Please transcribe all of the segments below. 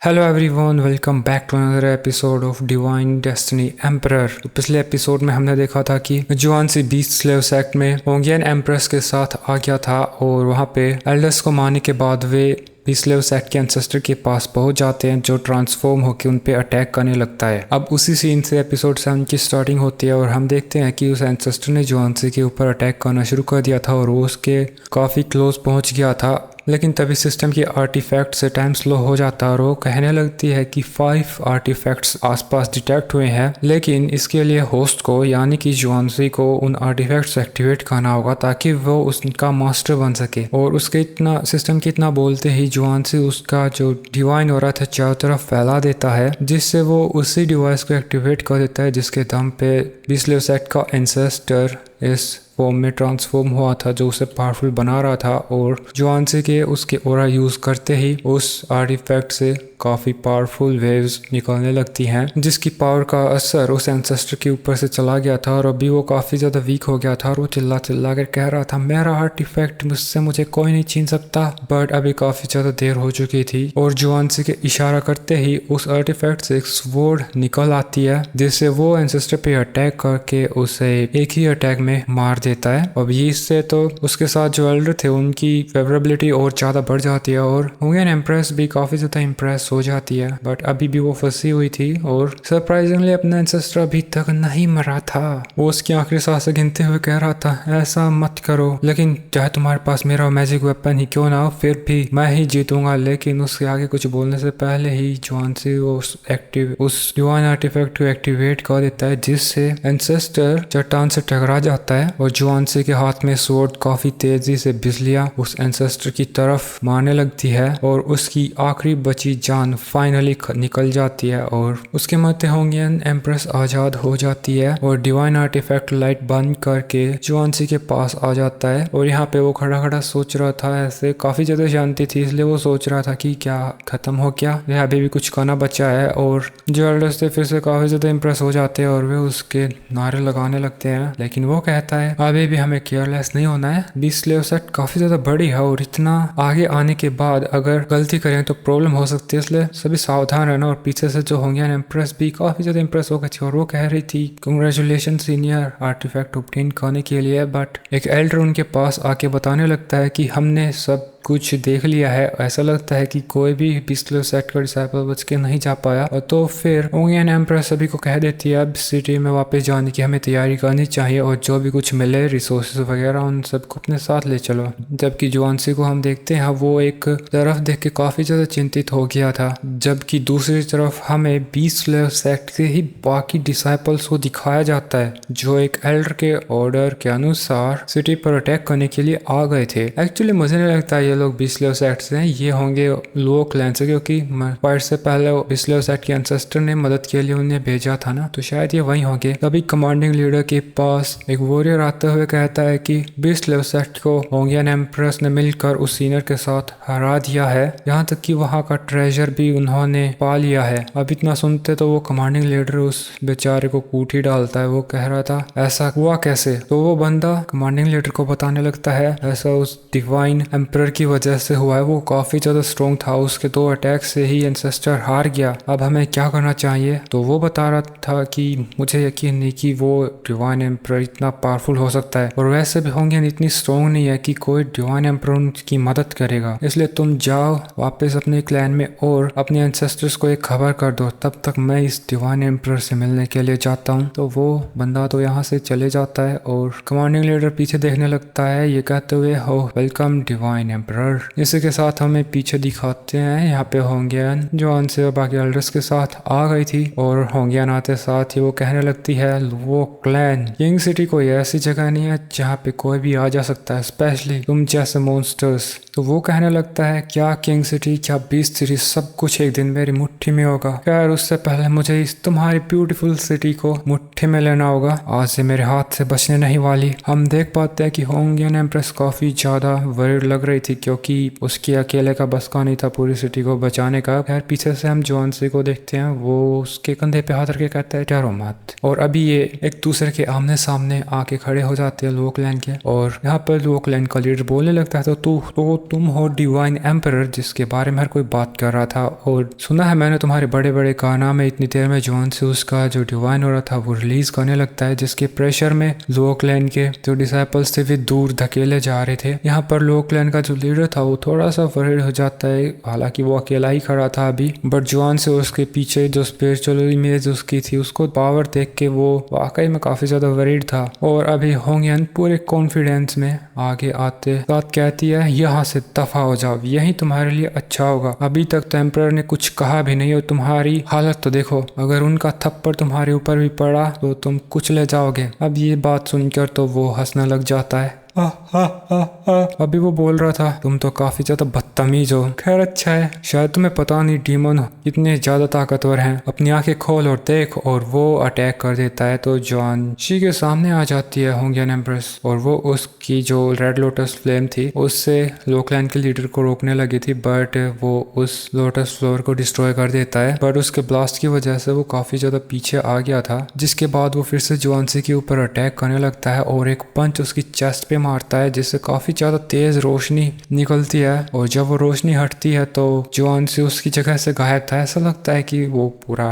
Hello everyone, welcome back to another episode of divine destiny emperor. तो पिछले episode में हमने देखा था कि जुआनसी बीस्ट स्लेव सेक्ट में होंगियन एम्प्रेस के साथ आ गया था और वहाँ पे एल्डर्स को मारने के बाद वे बीस्ट स्लेव सेक्ट के एंसेस्टर के पास पहुंच जाते हैं जो ट्रांसफॉर्म होकर उन पे अटैक करने लगता है। अब उसी सीन से एपिसोड 7 की स्टार्टिंग होती है और हम देखते हैं कि उस एंसेस्टर ने जुआनसी के ऊपर अटैक करना शुरू कर दिया था और वो उसके काफ़ी क्लोज पहुंच गया था। लेकिन तभी सिस्टम की आर्टिफैक्ट से टाइम स्लो हो जाता है और वो कहने लगती है कि 5 आर्टिफैक्ट्स आसपास डिटेक्ट हुए हैं, लेकिन इसके लिए होस्ट को यानी कि जुआनसी को उन आर्टिफैक्ट्स एक्टिवेट करना होगा ताकि वो उसका मास्टर बन सके। और उसके इतना सिस्टम की इतना बोलते ही जुआनसी उसका जो डिवाइन ऑरा था चारों तरफ फैला देता है, जिससे वो उसी डिवाइस को एक्टिवेट कर देता है जिसके दम पे बीस्ट स्लेव सेक्ट का एंसेस्टर इस फॉर्म में ट्रांसफॉर्म हुआ था जो उसे पावरफुल बना रहा था। और जुआनसी के उसके ओरा यूज करते ही उस आर्टिफैक्ट से काफ़ी पावरफुल वेव्स निकलने लगती हैं, जिसकी पावर का असर उस एंसेस्टर के ऊपर से चला गया था और अभी वो काफ़ी ज़्यादा वीक हो गया था और वो चिल्ला चिल्ला कर कह रहा था मेरा आर्टिफैक्ट मुझसे मुझे कोई नहीं छीन सकता। बट अभी काफ़ी ज़्यादा देर हो चुकी थी और जुआनसी के इशारा करते ही उस आर्टिफैक्ट से एक स्वॉर्ड निकल आती है जिससे वो एंसेस्टर पे अटैक करके उसे एक ही अटैक में मार देता है। अब ये इससे तो उसके साथ जो एल्डर थे उनकी फेवरेबिलिटी और ज़्यादा बढ़ जाती है और होंगियन एम्प्रेस भी काफ़ी ज़्यादा इम्प्रेस हो जाती है। बट अभी भी वो फंसी हुई थी और सरप्राइजिंगली अपना एंसेस्टर अभी तक नहीं मरा था। वो उसकी आखिरी सांसें गिनते हुए कह रहा था ऐसा मत करो, लेकिन चाहे तुम्हारे पास मेरा मैजिक वेपन ही क्यों ना हो फिर भी मैं ही जीतूंगा। लेकिन उसके आगे कुछ बोलने से पहले ही जुआनसी उस डिवाइन आर्टिफैक्ट को एक्टिवेट कर देता है जिससे एंसेस्टर चट्टान से टकरा जाता है और जुआनसी के हाथ में स्वॉर्ड काफी तेजी से बिजलियां उस एंसेस्टर की तरफ मारने लगती है और उसकी आखिरी बची जान फाइनली निकल जाती है और उसके मध्य होंगियन एम्प्रेस आजाद हो जाती है और डिवाइन आर्टिफैक्ट लाइट बंद करके जुआनसी के पास आ जाता है। और यहाँ पे वो खड़ा खड़ा सोच रहा था, ऐसे काफी ज्यादा शांति थी इसलिए वो सोच रहा था कि क्या खत्म हो गया या अभी भी कुछ करना बचा है। और जो एल्डर्स थे फिर से काफी ज्यादा इम्प्रेस हो जाते हैं और वे उसके नारे लगाने लगते हैं, लेकिन वो कहता है अभी भी हमें केयरलेस नहीं होना है। बीस्ट स्लेव सेक्ट काफी ज्यादा बड़ी है और इतना आगे आने के बाद अगर गलती करें तो प्रॉब्लम हो सकती है, इसलिए सभी सावधान रहना। और पीछे से जो होंगियन एम्प्रेस भी काफी ज्यादा इम्प्रेस हो गई थी और वो कह रही थी कंग्रेचुलेशन सीनियर आर्टिफैक्ट ऑब्टेन करने के लिए। बट एक एल्डर उनके पास आके बताने लगता है कि हमने सब कुछ देख लिया है, ऐसा लगता है कि कोई भी बीस्ट स्लेव सेक्ट का डिसाइपल बच के नहीं जा पाया। और तो फिर होंगियन एम्प्रेस सभी को कह देती है अब सिटी में वापस जाने की हमें तैयारी करनी चाहिए और जो भी कुछ मिले रिसोर्सेज वगैरह उन सबको अपने साथ ले चलो। जबकि जुआनसी को हम देखते हैं वो एक तरफ देख के काफी ज्यादा चिंतित हो गया था, जबकि दूसरी तरफ हमें बीस्ट स्लेव सेक्ट के ही बाकी डिसाइपल्स को दिखाया जाता है जो एक एल्डर के ऑर्डर के अनुसार सिटी पर अटैक करने के लिए आ गए थे। एक्चुअली मुझे नहीं लगता ये लोग बीस्ट स्लेव सेक्ट से हैं, ये होंगे लो क्लैन से, क्योंकि फाइट से पहले बीस्ट स्लेव सेक्ट के एंसेस्टर ने मदद के लिए उन्हें भेजा था ना, तो शायद ये वही होंगे। तभी कमांडिंग लीडर के पास एक वॉरियर आते हुए कहता है कि बीस्ट स्लेव सेक्ट को होंगियन एम्प्रेस ने मिलकर उस सीनियर के साथ हरा दिया है, यहाँ तक कि वहाँ का ट्रेजर भी उन्होंने पा लिया है। अब इतना सुनते तो वो कमांडिंग लीडर उस बेचारे को कूट ही डालता है। वो कह रहा था ऐसा हुआ कैसे, तो वो बंदा कमांडिंग लीडर को बताने लगता है ऐसा उस डिवाइन एम्परर की वजह से हुआ है, वो काफी ज्यादा स्ट्रॉन्ग था, उसके 2 अटैक से ही एंसेस्टर हार गया, अब हमें क्या करना चाहिए। तो वो बता रहा था कि मुझे यकीन नहीं कि वो डिवाइन एम्परर इतना पावरफुल हो सकता है और वैसे भी होंगियन इतनी स्ट्रॉन्ग नहीं है कि कोई डिवाइन एम्परर उनकी मदद करेगा, इसलिए तुम जाओ वापस अपने क्लैन में और अपने एंसेस्टर्स को एक खबर कर दो, तब तक मैं इस डिवाइन एम्परर से मिलने के लिए जाता हूँ। तो वो बंदा तो यहाँ से चले जाता है और कमांडिंग लीडर पीछे देखने लगता है ये कहते हुए हो वेलकम डिवाइन एम्परर। इसी के साथ हमें पीछे दिखाते हैं यहाँ पे होंगियन जुआनसी और बाकी एल्डर्स के साथ आ गई थी और होंगियन आते साथ ही वो कहने लगती है वो क्लैन किंग सिटी कोई ऐसी जगह नहीं है जहाँ पे कोई भी आ जा सकता है, स्पेशली तुम जैसे मॉन्स्टर्स। तो वो कहने लगता है क्या किंग सिटी, क्या बीस्ट सिटी, सब कुछ एक दिन मेरी मुट्ठी में होगा। खैर उससे पहले मुझे इस तुम्हारी ब्यूटीफुल सिटी को मुट्ठी में लेना होगा, आज से मेरे हाथ से बचने नहीं वाली। हम देख पाते हैं कि होंगियन एम्प्रेस काफी ज्यादा वरीड लग रही थी क्योंकि उसके अकेले का बस का नहीं था पूरी सिटी को बचाने का। खैर पीछे से हम जुआनसी को देखते हैं, वो उसके कंधे पे हाथ रख के कहता है डरो मत। और अभी ये एक दूसरे के आमने सामने आके खड़े हो जाते हैं लोक लैंड के और यहाँ पर लोक लैंड का लीडर बोलने लगता है तो तुम हो डिवाइन एम्परर जिसके बारे में हर कोई बात कर रहा था, और सुना है मैंने तुम्हारे बड़े बड़े कारनामे, इतनी देर में जुआन से उसका जो डिवाइन हो रहा था वो रिलीज करने लगता है, जिसके प्रेशर में लो क्लैन के जो डिसाइपल्स थे वे दूर धकेले जा रहे थे। यहाँ पर लो क्लैन का जो लीडर था वो थोड़ा सा वरीड हो जाता है, हालांकि वो अकेला ही खड़ा था अभी, बट जुआन से उसके पीछे जो स्पिरिचुअल इमेज उसकी थी उसको पावर देख के वो वाकई में काफी ज्यादा वरीड था। और अभी होंगयन पूरे कॉन्फिडेंस में आगे आते बात कहती है, यहाँ से दफा हो जाओ, यही तुम्हारे लिए अच्छा होगा। अभी तक तो एम्परर ने कुछ कहा भी नहीं और तुम्हारी हालत तो देखो, अगर उनका थप्पड़ तुम्हारे ऊपर भी पड़ा तो तुम कुचले जाओगे। अब ये बात सुनकर तो वो हंसने लग जाता है। अभी वो बोल रहा था तुम तो काफी ज्यादा बदतमीज हो। खैर अच्छा है, शायद तुम्हें पता नहीं डीमन कितने ज्यादा ताकतवर हैं, अपनी आंखें खोल और देख। और वो अटैक कर देता है तो जॉन शी के सामने आ जाती है होंगियन एम्प्रेस, और वो उसकी जो रेड लोटस फ्लेम थी उससे लोकलैन के लीडर को रोकने लगी थी, बट वो उस लोटस फ्लोर को डिस्ट्रॉय कर देता है। बट उसके ब्लास्ट की वजह से वो काफी ज्यादा पीछे आ गया था, जिसके बाद वो फिर से जुआनसी के ऊपर अटैक करने लगता है और एक पंच उसकी चेस्ट पे मारता है, जिससे काफी ज्यादा तेज रोशनी निकलती है। और जब वो रोशनी हटती है तो जुआनसी उसकी जगह से गायब था, ऐसा लगता है कि वो पूरा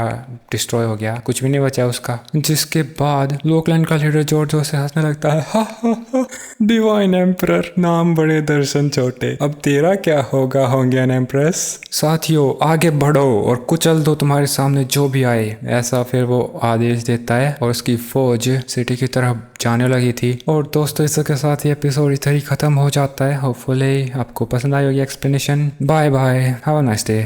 डिस्ट्रॉय हो गया, कुछ भी नहीं बचा उसका। जिसके बाद लोकलैंड का लीडर जोर जोर से हंसने लगता है, हा हा हा, डिवाइन एम्परर, नाम बड़े दर्शन छोटे, अब तेरा क्या होगा होंगियन एम्प्रेस। साथियों आगे बढ़ो और कुचल दो तुम्हारे सामने जो भी आए, ऐसा फिर वो आदेश देता है और उसकी फौज सिटी की तरफ जाने लगी थी। और दोस्तों इसके साथ ही एपिसोड इधर ही खत्म हो जाता है। होपफुली आपको पसंद आई होगी explanation. Bye bye, have a nice day.